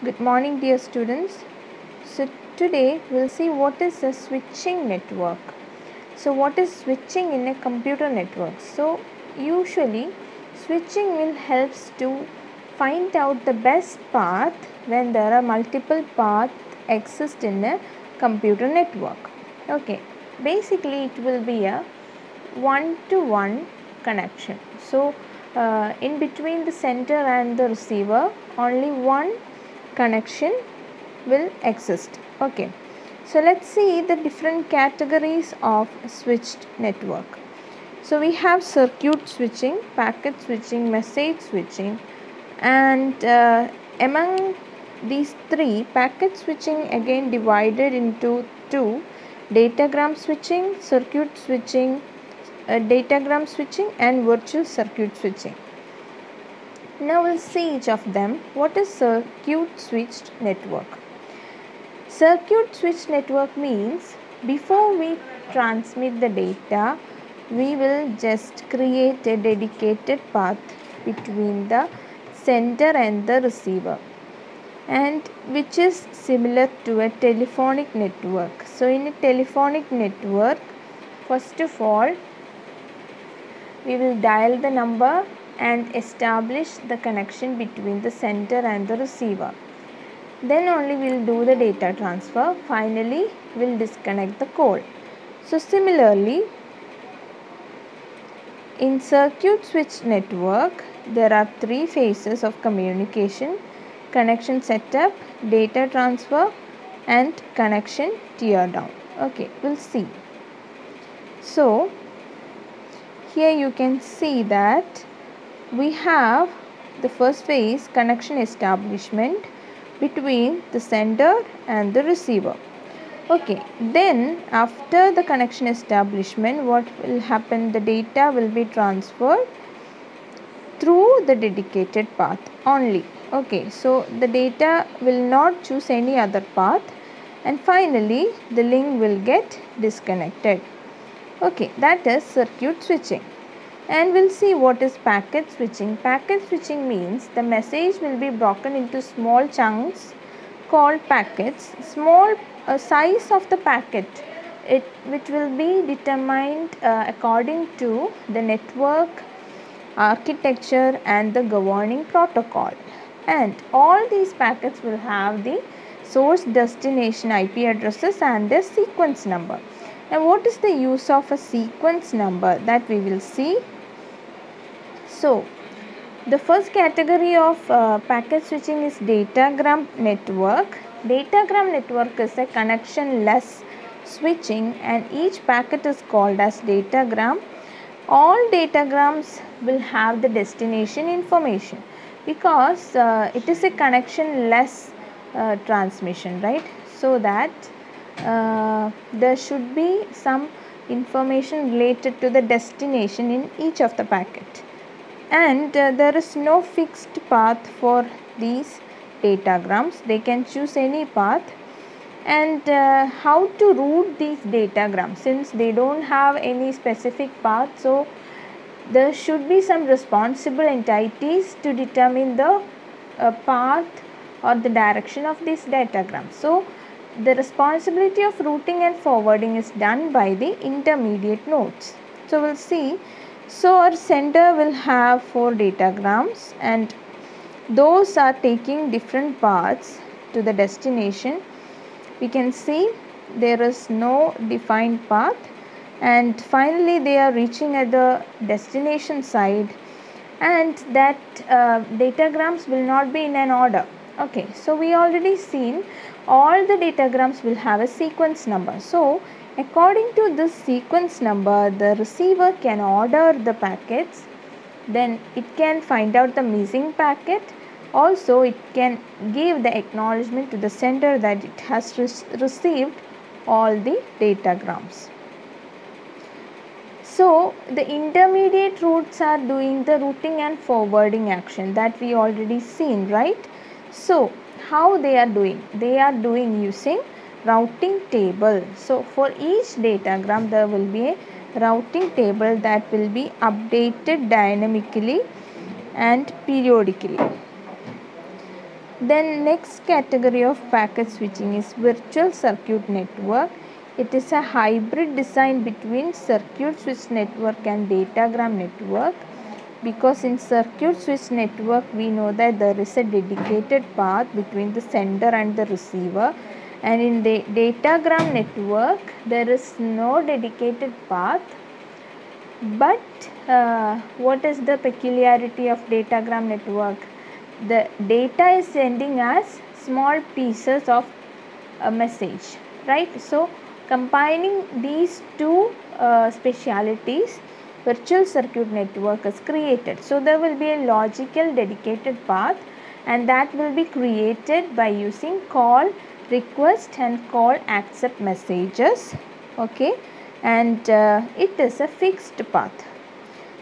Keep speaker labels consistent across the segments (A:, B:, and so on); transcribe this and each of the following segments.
A: Good morning, dear students. So today we'll see what is a switching network. So what is switching in a computer network? So usually switching will helps to find out the best path when there are multiple paths exist in a computer network. Okay, basically it will be a one-to-one connection. So in between the sender and the receiver only one connection will exist. Okay, so let's see the different categories of switched network. So we have circuit switching, packet switching, message switching, and among these three, packet switching again divided into two: datagram switching, circuit switching, datagram switching, and virtual circuit switching. Now we'll see each of them. What is circuit switched network? Circuit switched network means before we transmit the data, we will just create a dedicated path between the sender and the receiver, and which is similar to a telephonic network. So in a telephonic network, first of all, we will dial the number and establish the connection between the sender and the receiver. Then only we will do the data transfer. Finally, we will disconnect the call. So similarly, in circuit switch network, there are three phases of communication: connection setup, data transfer, and connection teardown. Okay, we'll see. So here you can see that we have the first phase, connection establishment between the sender and the receiver. Okay, then after the connection establishment, what will happen? The data will be transferred through the dedicated path only. Okay, so the data will not choose any other path, and finally the link will get disconnected. Okay, that is circuit switching. And we'll see what is packet switching. Packet switching means the message will be broken into small chunks called packets. Small size of the packet, which will be determined according to the network architecture and the governing protocol. And all these packets will have the source destination IP addresses and a sequence number. Now what is the use of a sequence number? That we will see. So the first category of packet switching is datagram network. Datagram network is a connectionless switching, and each packet is called as datagram. All datagrams will have the destination information because it is a connectionless transmission, right? So that there should be some information related to the destination in each of the packet. And there is no fixed path for these datagrams. They can choose any path. And how to route these datagrams, since they don't have any specific path, so there should be some responsible entities to determine the path or the direction of these datagrams. So the responsibility of routing and forwarding is done by the intermediate nodes. So we'll see. So our sender will have 4 datagrams, and those are taking different paths to the destination. We can see there is no defined path, and finally they are reaching at the destination side, and that datagrams will not be in an order. Okay, so we already seen all the datagrams will have a sequence number. So according to this sequence number, the receiver can order the packets, then it can find out the missing packet. Also, it can give the acknowledgement to the sender that it has received all the datagrams. So the intermediate routes are doing the routing and forwarding action that we already seen, right? So how they are doing? They are doing using routing table. So for each datagram there will be a routing table that will be updated dynamically and periodically. Then next category of packet switching is virtual circuit network. It is a hybrid design between circuit switch network and datagram network, because in circuit switch network we know that there is a dedicated path between the sender and the receiver, and in the datagram network there is no dedicated path. But what is the peculiarity of datagram network? The data is sending as small pieces of a message, right? So combining these two specialities, virtual circuit network is created. So there will be a logical dedicated path, and that will be created by using call request and call accept messages, okay, and it is a fixed path.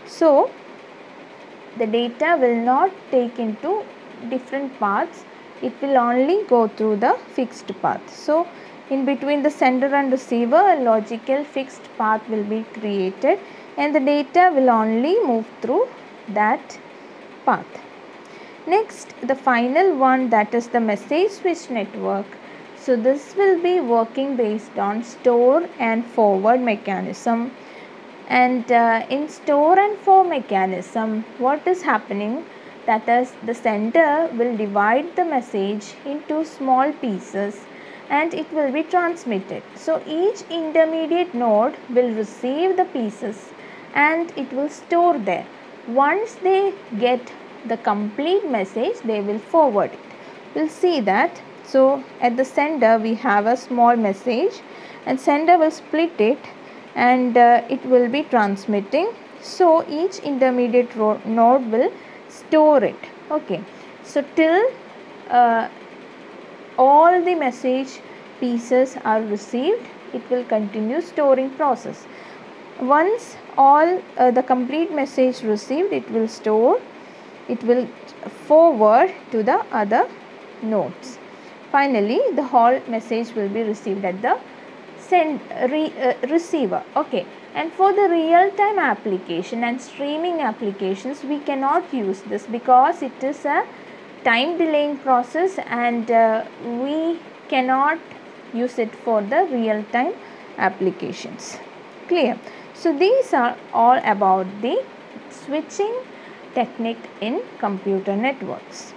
A: So the data will not take into different paths, it will only go through the fixed path. So in between the sender and receiver, a logical fixed path will be created, and the data will only move through that path. Next, the final one, that is the message switch network. So this will be working based on store and forward mechanism. And in store and forward mechanism, what is happening, that is the sender will divide the message into small pieces and it will be transmitted. So each intermediate node will receive the pieces and it will store there. Once they get the complete message, they will forward it. We'll see that. So at the sender we have a small message, and sender will split it and it will be transmitting. So each intermediate node will store it, okay. So till all the message pieces are received, it will continue storing process. Once all the complete message received, it will store, it will forward to the other nodes. Finally the whole message will be received at the receiver, okay. And for the real time application and streaming applications, we cannot use this because it is a time delaying process, and we cannot use it for the real time applications. Clear? So these are all about the switching technique in computer networks.